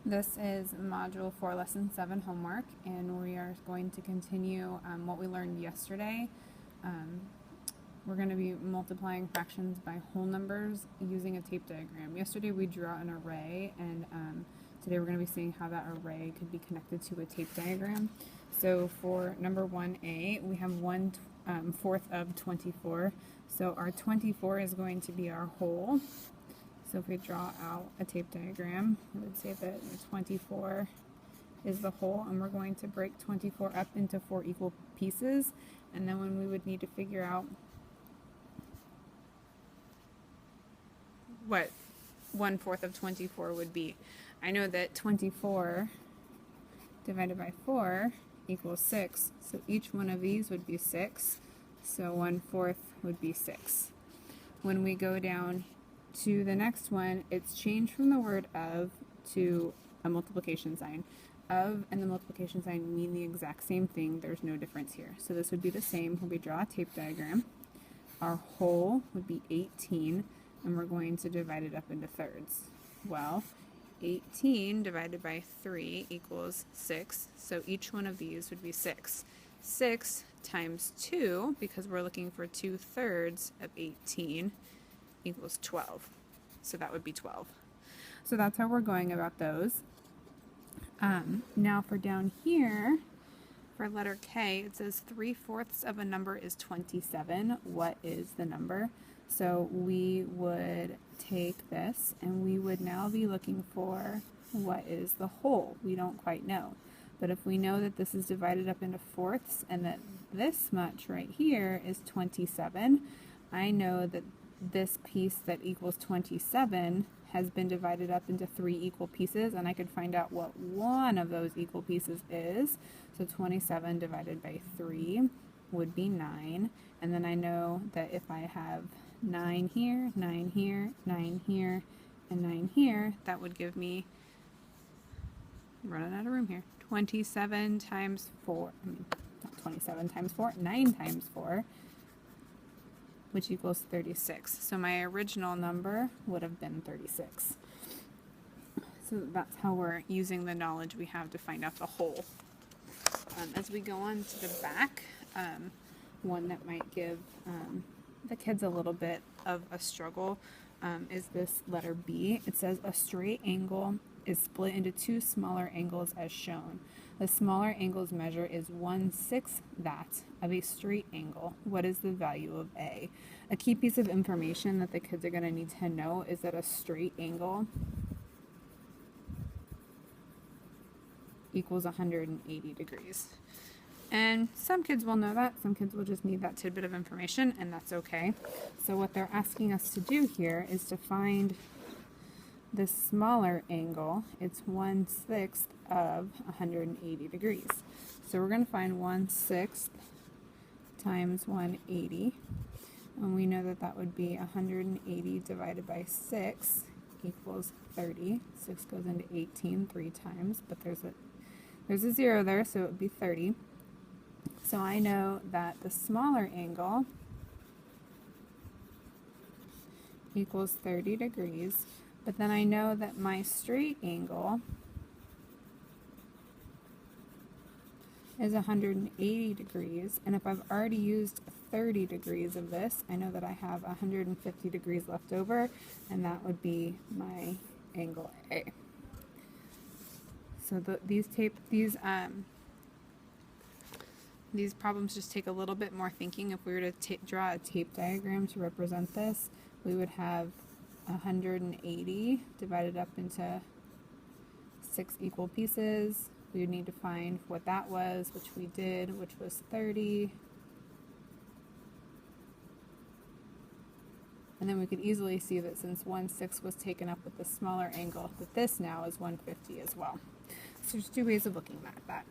This is Module 4, Lesson 7 homework, and we are going to continue what we learned yesterday. We're going to be multiplying fractions by whole numbers using a tape diagram. Yesterday we drew out an array, and today we're going to be seeing how that array could be connected to a tape diagram. So for number 1a, we have 1/4 of 24. So our 24 is going to be our whole. So if we draw out a tape diagram, we would say that 24 is the whole, and we're going to break 24 up into 4 equal pieces, and then when we would need to figure out what 1/4 of 24 would be. I know that 24 divided by 4 equals 6, so each one of these would be 6, so 1/4 would be 6. When we go down to the next one, it's changed from the word of to a multiplication sign. Of and the multiplication sign mean the exact same thing. There's no difference here. So this would be the same when we draw a tape diagram. Our whole would be 18, and we're going to divide it up into thirds. Well, 18 divided by 3 equals 6, so each one of these would be 6. 6 times 2, because we're looking for 2/3 of 18, equals 12. So that would be 12. So that's how we're going about those. Now for down here, for letter K, it says 3/4 of a number is 27. What is the number? So we would take this and we would now be looking for what is the whole. We don't quite know. But if we know that this is divided up into fourths and that this much right here is 27, I know that this piece that equals 27 has been divided up into 3 equal pieces, and I could find out what one of those equal pieces is. So 27 divided by 3 would be 9, and then I know that if I have 9 here, 9 here, 9 here, and 9 here, that would give me, I'm running out of room here, 27 times 4, not 27 times 4, 9 times 4, which equals 36. So my original number would have been 36. So that's how we're using the knowledge we have to find out the whole. As we go on to the back, one that might give the kids a little bit of a struggle is this letter B. It says a straight angle is split into 2 smaller angles as shown. The smaller angle's measure is 1/6 that of a straight angle. What is the value of A? A key piece of information that the kids are going to need to know is that a straight angle equals 180 degrees. And some kids will know that, some kids will just need that tidbit of information, and that's okay. So what they're asking us to do here is to find the smaller angle. It's 1/6 of 180 degrees. So we're going to find 1/6 times 180, and we know that that would be 180 divided by 6 equals 30. 6 goes into 18 3 times, but there's a 0 there, so it would be 30. So I know that the smaller angle equals 30 degrees, but then I know that my straight angle is 180 degrees, and if I've already used 30 degrees of this, I know that I have 150 degrees left over, and that would be my angle A. So these problems just take a little bit more thinking. If we were to draw a tape diagram to represent this, we would have 180 divided up into 6 equal pieces. We would need to find what that was, which we did, which was 30. And then we could easily see that since 1/6 was taken up with the smaller angle, that this now is 150 as well. So there's 2 ways of looking at that.